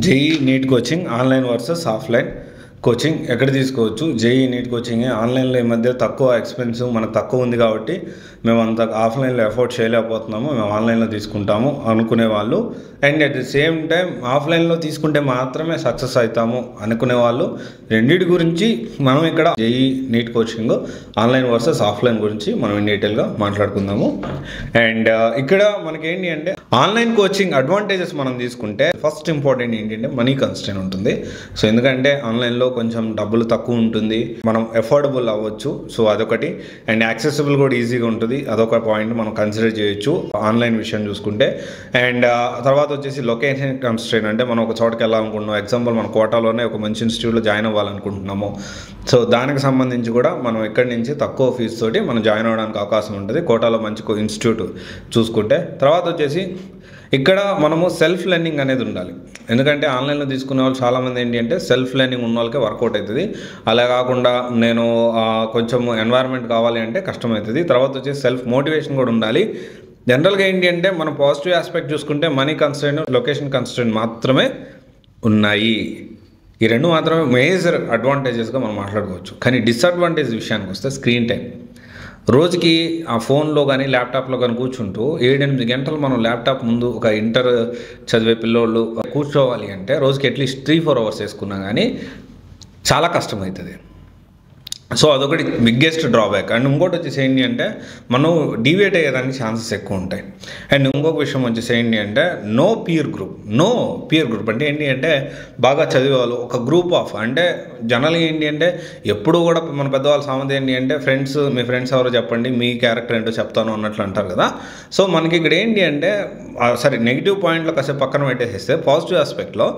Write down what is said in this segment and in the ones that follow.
JEE NEET coaching online versus offline coaching ఎక్కడ తీసుకోవచ్చు? JEE NEET coaching ఆన్లైన్లో ఈ మధ్య తక్కువ ఎక్స్పెన్సివ్ మనకు తక్కువ ఉంది కాబట్టి మేము అంత ఆఫ్లైన్లో ఎఫోర్డ్ చేయలేకపోతున్నాము, మేము ఆన్లైన్లో తీసుకుంటాము అనుకునే వాళ్ళు, and at the same time ఆఫ్లైన్లో తీసుకుంటే మాత్రమే సక్సెస్ అవుతాము అనుకునే వాళ్ళు, రెండింటి గురించి మనం ఇక్కడ JEE NEET coaching online versus offline గురించి మనం డీటెయిల్గా మాట్లాడుకుందాము. అండ్ ఇక్కడ మనకేంటి అంటే ఆన్లైన్ కోచింగ్ అడ్వాంటేజెస్ మనం తీసుకుంటే ఫస్ట్ ఇంపార్టెంట్ ఏంటంటే మనీ కన్స్ట్రెయిన్ ఉంటుంది. సో ఎందుకంటే ఆన్లైన్లో కొంచెం డబ్బులు తక్కువ ఉంటుంది, మనం ఎఫోర్డబుల్ అవ్వచ్చు, సో అదొకటి. అండ్ యాక్సెసిబుల్ కూడా ఈజీగా ఉంటుంది, అదొక పాయింట్ మనం కన్సిడర్ చేయొచ్చు ఆన్లైన్ విషయం చూసుకుంటే. అండ్ తర్వాత వచ్చేసి లొకేషన్ కన్స్ట్రెయిన్, అంటే మనం ఒక చోటకి వెళ్ళాలనుకుంటున్నాం, ఎగ్జాంపుల్ మన కోటాలోనే ఒక మంచి ఇన్స్టిట్యూట్లో జాయిన్ అవ్వాలనుకుంటున్నాము, సో దానికి సంబంధించి కూడా మనం ఇక్కడి నుంచి తక్కువ ఫీజు తోటి మనం జాయిన్ అవ్వడానికి అవకాశం ఉంటుంది కోటాలో మంచి ఇన్స్టిట్యూట్ చూసుకుంటే. తర్వాత వచ్చేసి ఇక్కడ మనము సెల్ఫ్ లెర్నింగ్ అనేది ఉండాలి, ఎందుకంటే ఆన్లైన్లో తీసుకునే వాళ్ళు చాలామంది ఏంటి అంటే సెల్ఫ్ లెర్నింగ్ ఉన్న వాళ్ళకే వర్కౌట్ అవుతుంది, అలా కాకుండా నేను కొంచెం ఎన్వైర్న్మెంట్ కావాలి అంటే కష్టమవుతుంది. తర్వాత వచ్చేసి సెల్ఫ్ మోటివేషన్ కూడా ఉండాలి. జనరల్గా ఏంటి అంటే మనం పాజిటివ్ ఆస్పెక్ట్ చూసుకుంటే మనీ కన్స్ట్రెయిన్, లొకేషన్ కన్స్ట్రెయిన్ మాత్రమే ఉన్నాయి, ఈ రెండు మాత్రమే మేజర్ అడ్వాంటేజెస్గా మనం మాట్లాడుకోవచ్చు. కానీ డిసడ్వాంటేజ్ విషయానికి వస్తే స్క్రీన్ టైం. రోజుకి ఆ ఫోన్లో కానీ ల్యాప్టాప్లో కానీ కూర్చుంటూ 7-8 గంటలు మనం ల్యాప్టాప్ ముందు ఒక ఇంటర్ చదివే పిల్లోళ్ళు కూర్చోవాలి అంటే రోజుకి అట్లీస్ట్ 3-4 అవర్స్ వేసుకున్నా కానీ చాలా కష్టమవుతుంది. సో అదొకటి బిగ్గెస్ట్ డ్రాబ్యాక్. అండ్ ఇంకోటి వచ్చేసి ఏంటి అంటే మనం డివేట్ అయ్యేదానికి ఛాన్సెస్ ఎక్కువ ఉంటాయి. అండ్ ఇంకొక విషయం వచ్చేసి ఏంటి అంటే నో పీర్ గ్రూప్ అంటే ఏంటి అంటే బాగా చదివేవాళ్ళు ఒక గ్రూప్ ఆఫ్, అంటే జనరల్గా ఏంటి అంటే ఎప్పుడు కూడా మన పెద్దవాళ్ళ సామెత ఏంటి అంటే మీ ఫ్రెండ్స్ ఎవరో చెప్పండి, మీ క్యారెక్టర్ ఏంటో చెప్తాను అన్నట్లు అంటారు కదా. సో మనకి ఇక్కడ ఏంటి అంటే సరే నెగిటివ్ పాయింట్లో కాసేపు పక్కన పెట్టేసేస్తే పాజిటివ్ ఆస్పెక్ట్లో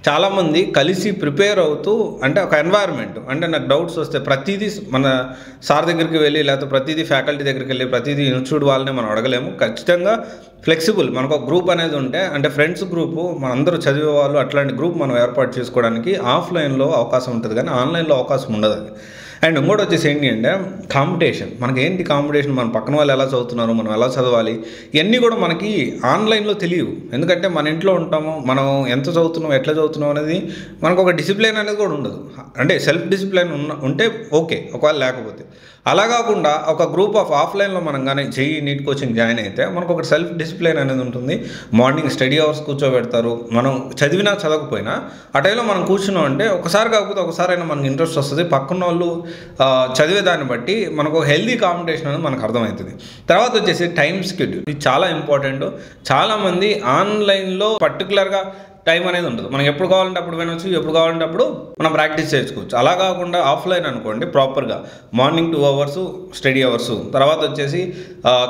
చాలామంది కలిసి ప్రిపేర్ అవుతూ, అంటే ఒక ఎన్వైర్న్మెంట్, అంటే నాకు డౌట్స్ వస్తే ప్రతిదీ మన సార్ దగ్గరికి వెళ్ళి లేకపోతే ప్రతిదీ ఫ్యాకల్టీ దగ్గరికి వెళ్ళి ప్రతిదీ ఇన్స్టిట్యూట్ వాళ్ళని మనం అడగలేము. ఖచ్చితంగా ఫ్లెక్సిబుల్ మనకు ఒక గ్రూప్ అనేది ఉంటే, అంటే ఫ్రెండ్స్ గ్రూపు మనందరూ చదివే వాళ్ళు అట్లాంటి గ్రూప్ మనం ఏర్పాటు చేసుకోవడానికి ఆఫ్లైన్లో అవకాశం ఉంటుంది, కానీ ఆన్లైన్లో అవకాశం ఉండదు అది. అండ్ ఇంకోటి వచ్చేసి ఏంటి అంటే కాంపిటీషన్. మనకి ఏంటి కాంపిటీషన్, మన పక్కన వాళ్ళు ఎలా చదువుతున్నారు, మనం ఎలా చదవాలి, ఇవన్నీ కూడా మనకి ఆన్లైన్లో తెలియవు. ఎందుకంటే మన ఇంట్లో ఉంటాము, మనం ఎంత చదువుతున్నాం ఎట్లా చదువుతున్నాం అనేది మనకు ఒక డిసిప్లిన్ అనేది కూడా ఉండదు. అంటే సెల్ఫ్ డిసిప్లిన్ ఉంటే ఓకే, ఒకవేళ లేకపోతే అలా కాకుండా ఒక గ్రూప్ ఆఫ్ ఆఫ్లైన్లో మనం కానీ జేఈ నీట్ కోచింగ్ జాయిన్ అయితే మనకు ఒక సెల్ఫ్ డిసిప్లిన్ అనేది ఉంటుంది. మార్నింగ్ స్టడీ అవర్స్ కూర్చోబెడతారు, మనం చదివినా చదవకపోయినా ఆ టైంలో మనం కూర్చున్నాం అంటే ఒకసారి కాకపోతే ఒకసారైనా మనకు ఇంట్రెస్ట్ వస్తుంది, పక్కన వాళ్ళు చదివేదాన్ని బట్టి మనకు హెల్దీ కాంపిటీషన్ అనేది మనకు అర్థమవుతుంది. తర్వాత వచ్చేసి టైం షెడ్యూల్, ఇది చాలా ఇంపార్టెంట్. చాలామంది ఆన్లైన్లో పర్టికులర్గా టైం అనేది ఉంటుంది, మనం ఎప్పుడు కావాలంటే అప్పుడు వినొచ్చు, ఎప్పుడు కావాలంటే అప్పుడు మనం ప్రాక్టీస్ చేసుకోవచ్చు. అలా కాకుండా ఆఫ్లైన్ అనుకోండి ప్రాపర్గా మార్నింగ్ 2 అవర్స్ స్టడీ అవర్స్, తర్వాత వచ్చేసి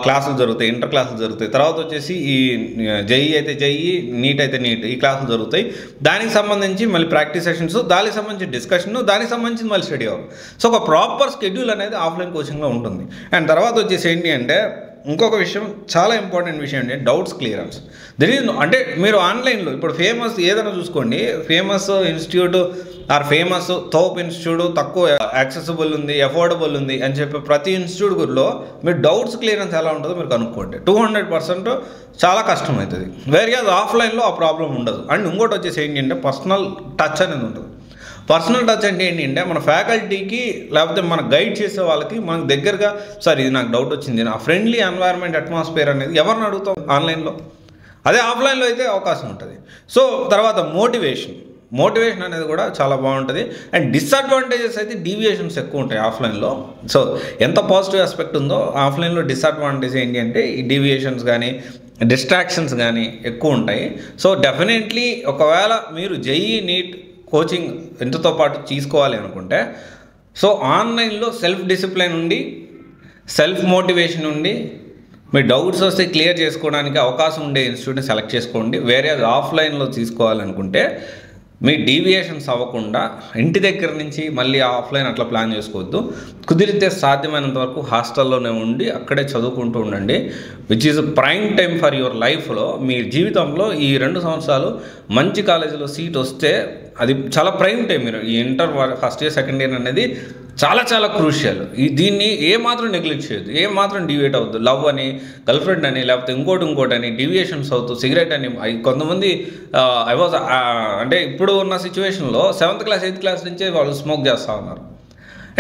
క్లాసులు జరుగుతాయి, ఇంటర్ క్లాసులు జరుగుతాయి, తర్వాత వచ్చేసి ఈ జేఈ అయితే జేఈ, నీట్ అయితే నీట్, ఈ క్లాసులు జరుగుతాయి. దానికి సంబంధించి మళ్ళీ ప్రాక్టీస్ సెషన్స్, దానికి సంబంధించి డిస్కషన్, దానికి సంబంధించి మళ్ళీ స్టడీ అవర్. సో ఒక ప్రాపర్ షెడ్యూల్ అనేది ఆఫ్లైన్ కోచింగ్లో ఉంటుంది. అండ్ తర్వాత వచ్చేసి ఏంటి అంటే ఇంకొక విషయం, చాలా ఇంపార్టెంట్ విషయం ఏంటంటే డౌట్స్ క్లియరెన్స్. అంటే మీరు ఆన్లైన్లో ఇప్పుడు ఫేమస్ ఏదైనా చూసుకోండి, ఫేమస్ ఇన్స్టిట్యూట్ ఆర్ ఫేమస్ తోప్ ఇన్స్టిట్యూట్, తక్కువ యాక్సెసిబుల్ ఉంది, అఫోర్డబుల్ ఉంది అని చెప్పి ప్రతి ఇన్స్టిట్యూట్ గురిలో మీరు డౌట్స్ క్లియరెన్స్ ఎలా ఉంటుందో మీరు కనుక్కోండి. 200% చాలా కష్టం అవుతుంది. వేరే ఆఫ్లైన్లో ఆ ప్రాబ్లం ఉండదు. అండ్ ఇంకోటి వచ్చేసి ఏంటంటే పర్సనల్ టచ్ అనేది ఉంటుంది. పర్సనల్ టచ్ అంటే ఏంటి అంటే మన ఫ్యాకల్టీకి లేకపోతే మన గైడ్ చేసే వాళ్ళకి మనకు దగ్గరగా, సార్ ఇది నాకు డౌట్ వచ్చింది, నా ఫ్రెండ్లీ ఎన్వైర్న్మెంట్ అట్మాస్ఫియర్ అనేది ఎవరిని అడుగుతాం ఆన్లైన్లో, అదే ఆఫ్లైన్లో అయితే అవకాశం ఉంటుంది. సో తర్వాత మోటివేషన్ అనేది కూడా చాలా బాగుంటుంది. అండ్ డిసడ్వాంటేజెస్ అయితే డీవియేషన్స్ ఎక్కువ ఉంటాయి ఆఫ్లైన్లో. సో ఎంత పాజిటివ్ ఆస్పెక్ట్ ఉందో ఆఫ్లైన్లో డిసడ్వాంటేజ్ ఏంటి అంటే ఈ డీవియేషన్స్ కానీ డిస్ట్రాక్షన్స్ కానీ ఎక్కువ ఉంటాయి. సో డెఫినెట్లీ ఒకవేళ మీరు జేఈ నీట్ కోచింగ్ ఎంతతో పాటు తీసుకోవాలి అనుకుంటే, సో ఆన్లైన్లో సెల్ఫ్ డిసిప్లిన్ ఉండి సెల్ఫ్ మోటివేషన్ ఉండి మీ డౌట్స్ వస్తే క్లియర్ చేసుకోవడానికి అవకాశం ఉండే ఇన్స్టిట్యూట్ని సెలెక్ట్ చేసుకోండి. వేరే ఆఫ్లైన్లో తీసుకోవాలనుకుంటే మీ డీవియేషన్స్ అవ్వకుండా ఇంటి దగ్గర నుంచి మళ్ళీ ఆఫ్లైన్ అట్లా ప్లాన్ చేసుకోవద్దు. కుదిరితే సాధ్యమైనంత వరకు హాస్టల్లోనే ఉండి అక్కడే చదువుకుంటూ ఉండండి, which is prime time for your లైఫ్లో. మీ జీవితంలో ఈ 2 సంవత్సరాలు మంచి కాలేజీలో సీట్ వస్తే అది చాలా ప్రైమ్ టైం. మీరు ఈ inter first year second year అనేది చాలా చాలా క్రూషియల్. దీన్ని ఏమాత్రం నెగ్లెక్ట్ చేయొద్దు, ఏమాత్రం డివియేట్ అవ్వద్దు. లవ్ అని, గర్ల్ ఫ్రెండ్ అని, లేకపోతే ఇంకోటి అని డివియేషన్స్ అవుతూ సిగరెట్ అని. కొంతమంది అంటే ఇప్పుడు ఉన్న సిచ్యువేషన్లో 7th క్లాస్ 8th క్లాస్ నుంచే వాళ్ళు స్మోక్ చేస్తూ ఉన్నారు.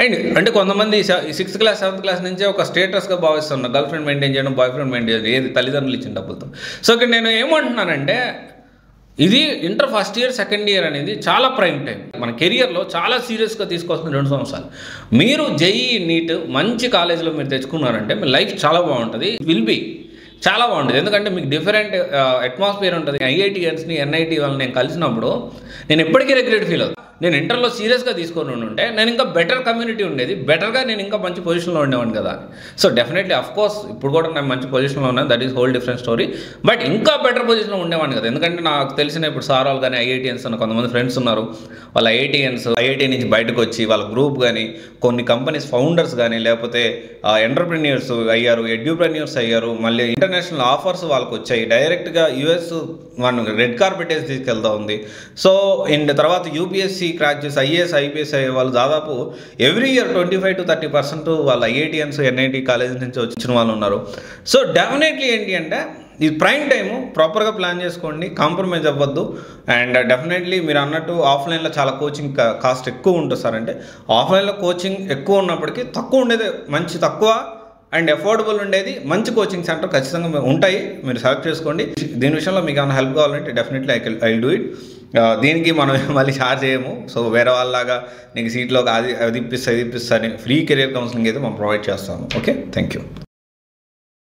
అండ్ అంటే కొంతమంది 6th క్లాస్ 7th క్లాస్ నుంచే ఒక స్టేటస్గా భావిస్తున్నారు గర్ల్ ఫ్రెండ్ మెయింటైన్ చేయడం, బాయ్ ఫ్రెండ్ మెయింటైన్ చేయడం, ఏది తల్లిదండ్రులు ఇచ్చిన డబ్బులతో. సో ఇక్కడ నేను ఏమంటున్నానంటే, ఇది inter first year second year అనేది చాలా ప్రైమ్ టైం. మన కెరియర్లో చాలా సీరియస్గా తీసుకోవాల్సిన 2 సంవత్సరాలు. మీరు జేఈ నీట్ మంచి కాలేజీలో మీరు తెచ్చుకున్నారంటే మీ లైఫ్ చాలా బాగుంటుంది, విల్ బీ చాలా బాగుంటుంది. ఎందుకంటే మీకు డిఫరెంట్ అట్మాస్ఫియర్ ఉంటుంది. ఐఐటియన్స్ని ఎన్ఐటి వాళ్ళని నేను కలిసినప్పుడు నేను ఎప్పటికీ రెగ్రెట్ ఫీల్ అవుతాను. నేను ఇంటర్లో సీరియస్గా తీసుకొని ఉంటే నేను ఇంకా బెటర్ కమ్యూనిటీ ఉండేది, బెటర్గా నేను ఇంకా మంచి పొజిషన్లో ఉండేవాడిని కదా. సో డెఫినెట్లీ అఫ్కోర్స్ ఇప్పుడు కూడా నేను మంచి పొజిషన్లో ఉన్నాను, that is whole different story. But ఇంకా బెటర్ పొజిషన్లో ఉండేవాడిని కదా. ఎందుకంటే నాకు తెలిసిన ఇప్పుడు సార్ వాళ్ళు కానీ ఐఐటియన్స్ అని కొంతమంది ఫ్రెండ్స్ ఉన్నారు. వాళ్ళ ఐఐటి నుంచి బయటకు వచ్చి వాళ్ళ గ్రూప్ కానీ, కొన్ని కంపెనీస్ ఫౌండర్స్ కానీ, లేకపోతే ఎంటర్ప్రెన్యూర్స్ అయ్యారు, ఎడ్యూప్రెన్యూర్స్ అయ్యారు. మళ్ళీ ఇంటర్నేషనల్ ఆఫర్స్ వాళ్ళకి వచ్చాయి. డైరెక్ట్గా యూఎస్ మనం రెడ్ కార్పెట్ వేసి తీసుకెళ్తా ఉంది. సో తర్వాత యూపీఎస్సీ క్రాక్ చేసి ఐఏఎస్ ఐపీఎస్ అయ్యే వాళ్ళు దాదాపు ఎవ్రీ ఇయర్ 25 to 30% వాళ్ళు ఐఐటియన్స్ ఎన్ఐటి కాలేజెస్ నుంచి వచ్చిన వాళ్ళు ఉన్నారు. సో డెఫినెట్లీ ఏంటి అంటే ఇది ప్రైమ్ టైము, ప్రాపర్గా ప్లాన్ చేసుకోండి, కాంప్రమైజ్ అవ్వద్దు. అండ్ డెఫినెట్లీ మీరు అన్నట్టు ఆఫ్లైన్లో చాలా కోచింగ్ కాస్ట్ ఎక్కువ ఉంటుంది సార్. అంటే ఆఫ్లైన్లో కోచింగ్ ఎక్కువ ఉన్నప్పటికీ తక్కువ ఉండేది, మంచి తక్కువ అండ్ అఫోర్డబుల్ ఉండేది మంచి కోచింగ్ సెంటర్ ఖచ్చితంగా ఉంటాయి, మీరు సెలెక్ట్ చేసుకోండి. దీని విషయంలో మీకు ఏమైనా హెల్ప్ కావాలంటే డెఫినెట్లీ ఐ డూ ఇట్. దీనికి మనం మళ్ళీ ఛార్జ్ చేయము. సో వేరే వాళ్ళలాగా నీకు సీట్లో అది ఇప్పిస్తా అని ఫ్రీ కెరియర్ కౌన్సిలింగ్ అయితే మనం ప్రొవైడ్ చేస్తాము. Okay, thank you.